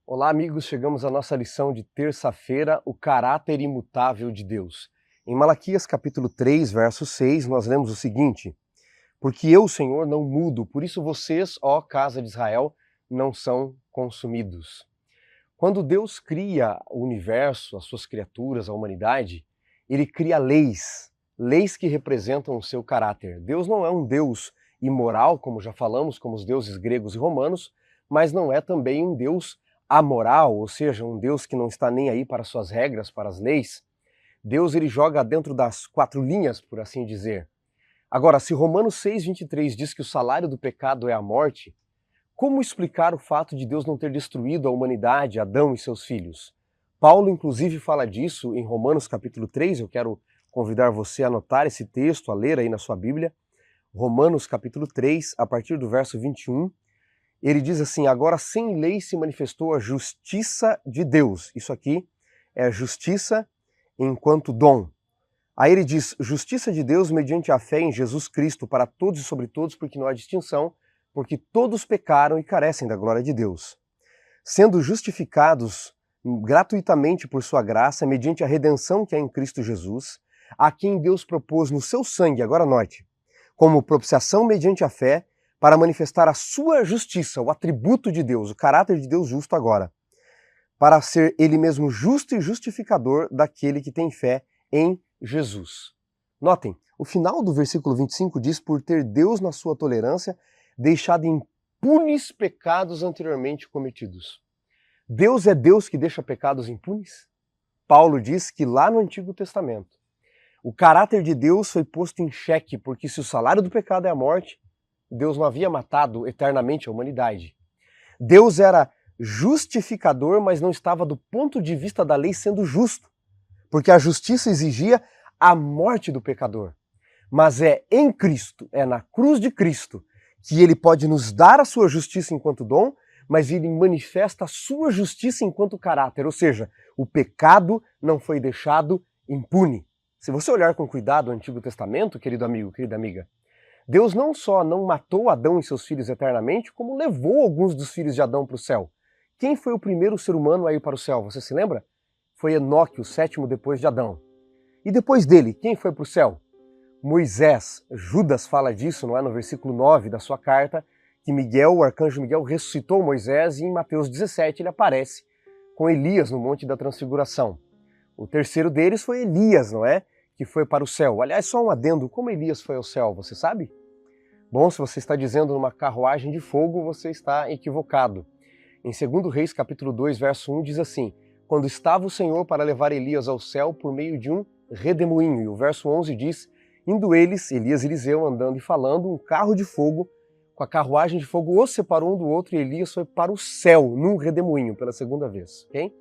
Olá, amigos. Chegamos à nossa lição de terça-feira, o caráter imutável de Deus. Em Malaquias capítulo 3, verso 6, nós lemos o seguinte: Porque eu, Senhor, não mudo, por isso vocês, ó casa de Israel, não são consumidos. Quando Deus cria o universo, as suas criaturas, a humanidade, ele cria leis, leis que representam o seu caráter. Deus não é um Deus imoral, como já falamos, como os deuses gregos e romanos, mas não é também um Deus amoral, ou seja, um Deus que não está nem aí para suas regras, para as leis. Deus ele joga dentro das quatro linhas, por assim dizer. Agora, se Romanos 6,23 diz que o salário do pecado é a morte, como explicar o fato de Deus não ter destruído a humanidade, Adão e seus filhos? Paulo, inclusive, fala disso em Romanos capítulo 3, eu quero convidar você a anotar esse texto, a ler aí na sua Bíblia. Romanos capítulo 3, a partir do verso 21, ele diz assim: agora sem lei se manifestou a justiça de Deus. Isso aqui é a justiça enquanto dom. Aí ele diz, justiça de Deus mediante a fé em Jesus Cristo para todos e sobre todos, porque não há distinção, porque todos pecaram e carecem da glória de Deus, sendo justificados gratuitamente por sua graça, mediante a redenção que há em Cristo Jesus, a quem Deus propôs no seu sangue, agora note, como propiciação mediante a fé, para manifestar a sua justiça, o atributo de Deus, o caráter de Deus justo agora, para ser ele mesmo justo e justificador daquele que tem fé em Jesus. Notem, o final do versículo 25 diz, por ter Deus na sua tolerância deixado impunes pecados anteriormente cometidos. Deus é Deus que deixa pecados impunes? Paulo diz que lá no Antigo Testamento, o caráter de Deus foi posto em xeque, porque se o salário do pecado é a morte, Deus não havia matado eternamente a humanidade. Deus era justificador, mas não estava do ponto de vista da lei sendo justo, porque a justiça exigia a morte do pecador. Mas é em Cristo, é na cruz de Cristo, que ele pode nos dar a sua justiça enquanto dom, mas ele manifesta a sua justiça enquanto caráter, ou seja, o pecado não foi deixado impune. Se você olhar com cuidado o Antigo Testamento, querido amigo, querida amiga, Deus não só não matou Adão e seus filhos eternamente, como levou alguns dos filhos de Adão para o céu. Quem foi o primeiro ser humano a ir para o céu? Você se lembra? Foi Enoque, o sétimo depois de Adão. E depois dele, quem foi para o céu? Moisés. Judas fala disso, não é? No versículo 9 da sua carta, que Miguel, o arcanjo Miguel, ressuscitou Moisés, e em Mateus 17 ele aparece com Elias no Monte da Transfiguração. O terceiro deles foi Elias, não é? Que foi para o céu. Aliás, só um adendo, como Elias foi ao céu, você sabe? Bom, se você está dizendo numa carruagem de fogo, você está equivocado. Em 2 Reis, capítulo 2, verso 1, diz assim, quando estava o Senhor para levar Elias ao céu por meio de um redemoinho. E o verso 11 diz, indo eles, Elias e Eliseu, andando e falando, um carro de fogo, com a carruagem de fogo, os separou um do outro, e Elias foi para o céu, num redemoinho, pela segunda vez. Okay?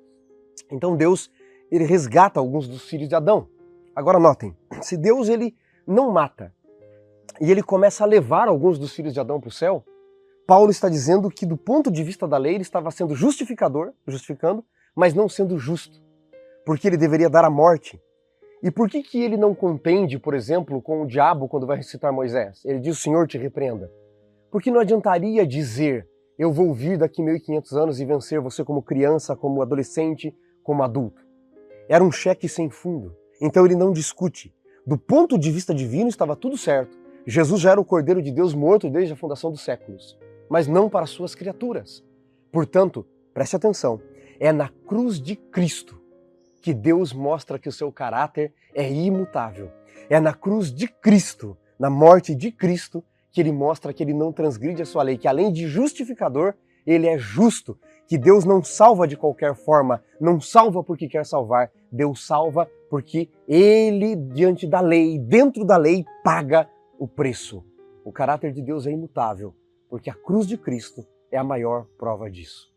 Então Deus, ele resgata alguns dos filhos de Adão. Agora notem, se Deus ele não mata, e ele começa a levar alguns dos filhos de Adão para o céu, Paulo está dizendo que do ponto de vista da lei ele estava sendo justificando, mas não sendo justo, porque ele deveria dar a morte. E por que ele não contende, por exemplo, com o diabo quando vai ressuscitar Moisés? Ele diz, o Senhor te repreenda. Porque não adiantaria dizer, eu vou vir daqui 1500 anos e vencer você como criança, como adolescente, como adulto. Era um cheque sem fundo. Então ele não discute. Do ponto de vista divino estava tudo certo. Jesus já era o Cordeiro de Deus morto desde a fundação dos séculos, mas não para suas criaturas. Portanto, preste atenção, é na cruz de Cristo que Deus mostra que o seu caráter é imutável. É na cruz de Cristo, na morte de Cristo, que ele mostra que ele não transgride a sua lei, que além de justificador, ele é justo, que Deus não salva de qualquer forma, não salva porque quer salvar, Deus salva porque ele, diante da lei, dentro da lei, paga o preço. O caráter de Deus é imutável, porque a cruz de Cristo é a maior prova disso.